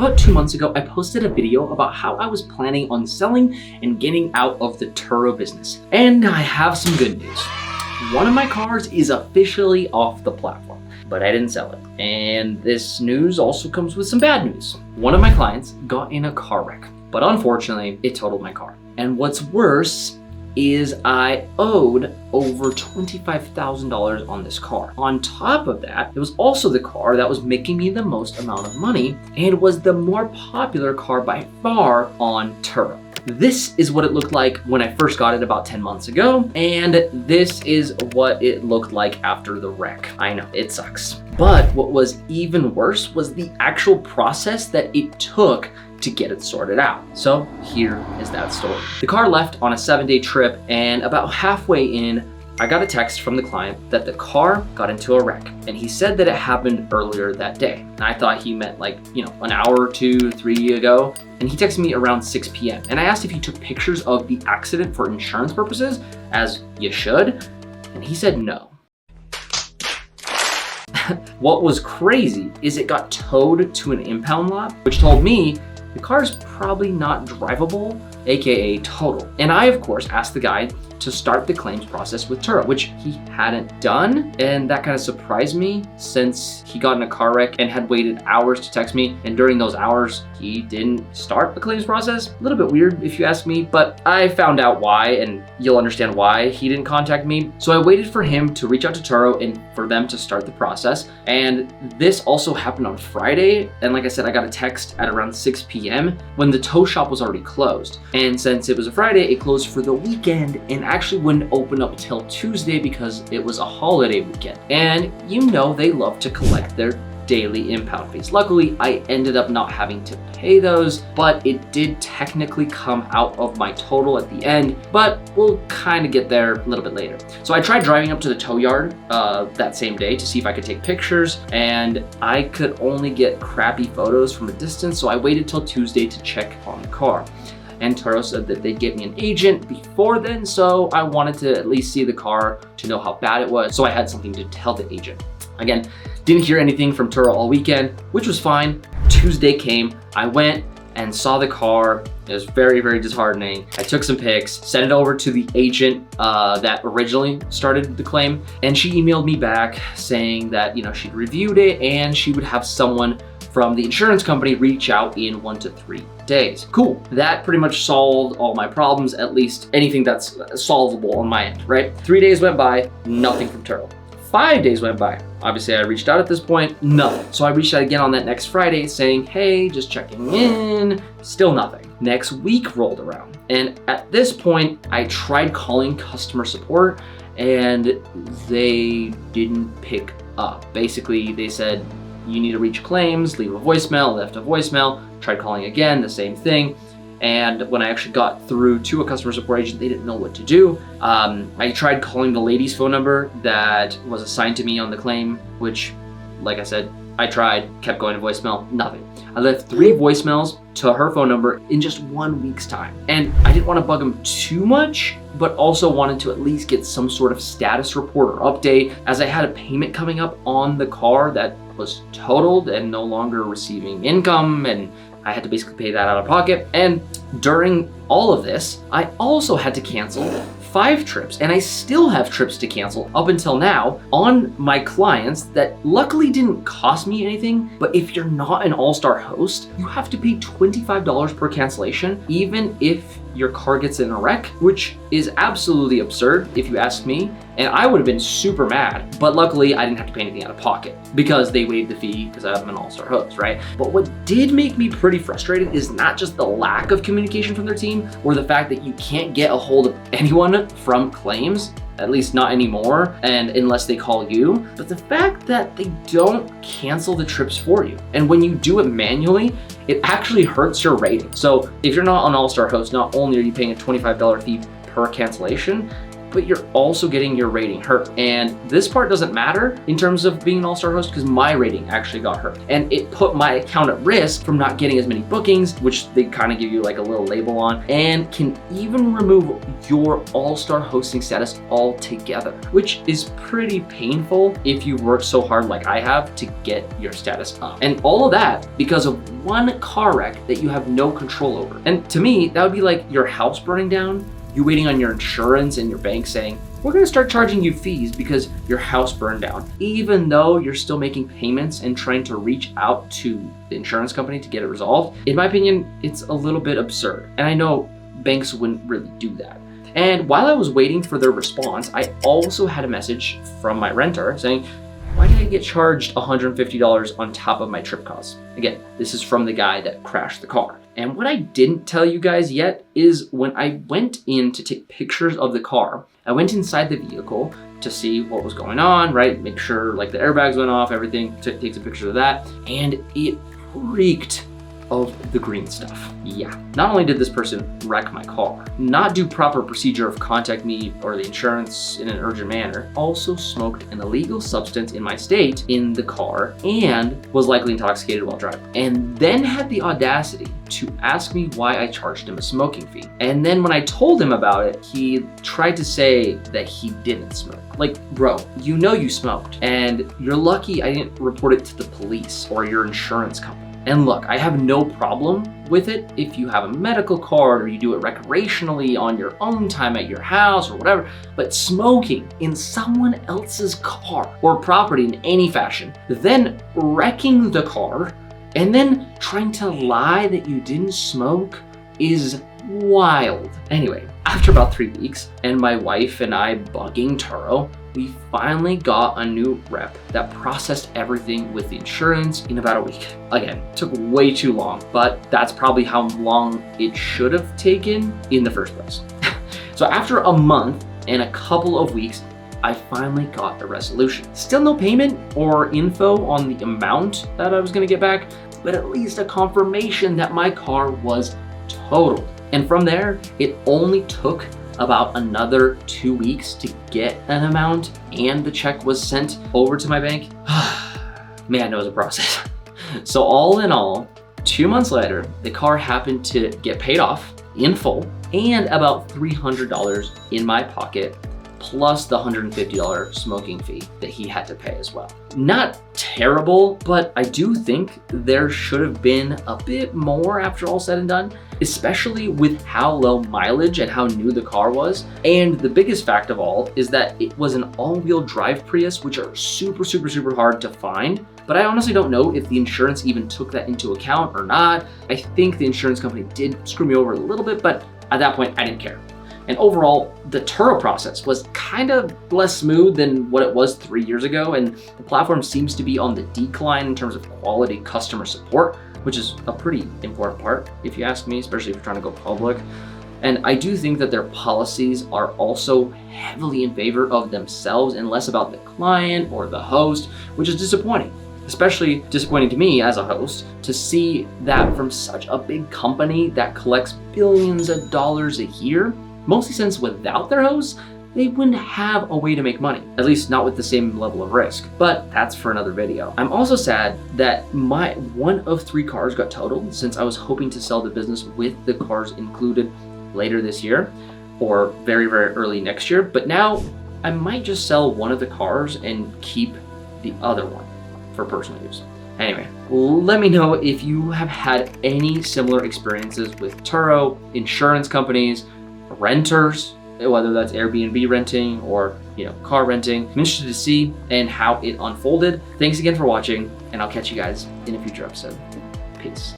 About 2 months ago, I posted a video about how I was planning on selling and getting out of the Turo business. And I have some good news. One of my cars is officially off the platform, but I didn't sell it. And this news also comes with some bad news. One of my clients got in a car wreck, but unfortunately, it totaled my car. And what's worse is I owed over $25,000 on this car. On top of that, it was also the car that was making me the most amount of money and was the more popular car by far on Turo. This is what it looked like when I first got it about 10 months ago, and this is what it looked like after the wreck. I know, it sucks. But what was even worse was the actual process that it took to get it sorted out. So here is that story. The car left on a 7-day trip, and about halfway in, I got a text from the client that the car got into a wreck, and he said that it happened earlier that day. And I thought he meant an hour or 2, 3 ago, and he texted me around 6 p.m. And I asked if he took pictures of the accident for insurance purposes, as you should, and he said no. What was crazy is it got towed to an impound lot, which told me the car's probably not drivable, aka total. And I, of course, asked the guy to start the claims process with Turo, which he hadn't done. And that kind of surprised me since he got in a car wreck and had waited hours to text me. And during those hours, he didn't start the claims process. A little bit weird if you ask me, but I found out why, and you'll understand why he didn't contact me. So I waited for him to reach out to Turo and for them to start the process. And this also happened on Friday. And like I said, I got a text at around 6 p.m. when the tow shop was already closed. And since it was a Friday, it closed for the weekend and actually wouldn't open up till Tuesday because it was a holiday weekend. And you know they love to collect their daily impound fees. Luckily, I ended up not having to pay those, but it did technically come out of my total at the end, but we'll kind of get there a little bit later. So I tried driving up to the tow yard that same day to see if I could take pictures, and I could only get crappy photos from a distance, so I waited till Tuesday to check on the car. And Turo said that they'd get me an agent before then, so I wanted to at least see the car to know how bad it was, so I had something to tell the agent. Again, didn't hear anything from Turo all weekend, which was fine. Tuesday came, I went and saw the car. It was very, very disheartening. I took some pics, sent it over to the agent that originally started the claim, and she emailed me back saying that, she'd reviewed it and she would have someone from the insurance company reach out in 1 to 3 days. Cool. That pretty much solved all my problems, at least anything that's solvable on my end, right? 3 days went by, nothing from Turo. 5 days went by. Obviously, I reached out at this point, nothing. So I reached out again on that next Friday saying, hey, just checking in, still nothing. Next week rolled around. And at this point, I tried calling customer support and they didn't pick up. Basically, they said, you need to reach claims, leave a voicemail, left a voicemail, tried calling again, the same thing. And when I actually got through to a customer support agent, they didn't know what to do. I tried calling the lady's phone number that was assigned to me on the claim, which, like I said, I tried, kept going to voicemail, nothing. I left 3 voicemails to her phone number in just 1 week's time. And I didn't want to bug them too much, but also wanted to at least get some sort of status report or update, as I had a payment coming up on the car that was totaled and no longer receiving income, and I had to basically pay that out of pocket. And during all of this, I also had to cancel 5 trips, and I still have trips to cancel up until now on my clients that luckily didn't cost me anything. But if you're not an all-star host, you have to pay $25 per cancellation, even if your car gets in a wreck, which is absolutely absurd if you ask me. And I would have been super mad, but luckily I didn't have to pay anything out of pocket because they waived the fee because I'm an all-star host, right? But what did make me pretty frustrated is not just the lack of communication from their team or the fact that you can't get a hold of anyone from claims, at least not anymore, and unless they call you, but the fact that they don't cancel the trips for you. And when you do it manually, it actually hurts your rating. So if you're not an all-star host, not only are you paying a $25 fee per cancellation, but you're also getting your rating hurt. And this part doesn't matter in terms of being an all-star host because my rating actually got hurt. And it put my account at risk from not getting as many bookings, which they kind of give you like a little label on, and can even remove your all-star hosting status altogether, which is pretty painful if you've worked so hard like I have to get your status up. And all of that because of one car wreck that you have no control over. And to me, that would be like your house burning down, you waiting on your insurance and your bank saying, we're gonna start charging you fees because your house burned down, even though you're still making payments and trying to reach out to the insurance company to get it resolved. In my opinion, it's a little bit absurd. And I know banks wouldn't really do that. And while I was waiting for their response, I also had a message from my renter saying, why did I get charged $150 on top of my trip costs? Again, this is from the guy that crashed the car. And what I didn't tell you guys yet is when I went in to take pictures of the car, I went inside the vehicle to see what was going on, right? Make sure like the airbags went off, everything, to take some pictures of that. And it reeked of the green stuff. Yeah, not only did this person wreck my car, not do proper procedure of contact me or the insurance in an urgent manner, also smoked an illegal substance in my state in the car and was likely intoxicated while driving. And then had the audacity to ask me why I charged him a smoking fee. And then when I told him about it, he tried to say that he didn't smoke. Like, bro, you know you smoked, and you're lucky I didn't report it to the police or your insurance company. And look, I have no problem with it if you have a medical card or you do it recreationally on your own time at your house or whatever, but smoking in someone else's car or property in any fashion, then wrecking the car and then trying to lie that you didn't smoke is wild. Anyway, after about 3 weeks and my wife and I bugging Turo, we finally got a new rep that processed everything with the insurance in about a week. Again, took way too long, but that's probably how long it should have taken in the first place. So after a month and a couple of weeks, I finally got a resolution. Still no payment or info on the amount that I was gonna get back, but at least a confirmation that my car was totaled. And from there, it only took about another 2 weeks to get an amount and the check was sent over to my bank. Man, it was a process. So all in all, 2 months later, the car happened to get paid off in full and about $300 in my pocket, plus the $150 smoking fee that he had to pay as well. Not terrible, but I do think there should have been a bit more after all said and done, especially with how low mileage and how new the car was. And the biggest fact of all is that it was an all-wheel drive Prius, which are super, super, super hard to find. But I honestly don't know if the insurance even took that into account or not. I think the insurance company did screw me over a little bit, but at that point, I didn't care. And overall, the Turo process was kind of less smooth than what it was 3 years ago, and the platform seems to be on the decline in terms of quality customer support, which is a pretty important part, if you ask me, especially if you're trying to go public. And I do think that their policies are also heavily in favor of themselves and less about the client or the host, which is disappointing. Especially disappointing to me as a host to see that from such a big company that collects billions of dollars a year, mostly since without their hosts, they wouldn't have a way to make money, at least not with the same level of risk. But that's for another video. I'm also sad that my 1 of 3 cars got totaled since I was hoping to sell the business with the cars included later this year or very, very early next year. But now I might just sell one of the cars and keep the other one for personal use. Anyway, let me know if you have had any similar experiences with Turo, insurance companies, renters, whether that's Airbnb renting or car renting. I'm interested to see and how it unfolded. Thanks again for watching, and I'll catch you guys in a future episode. Peace.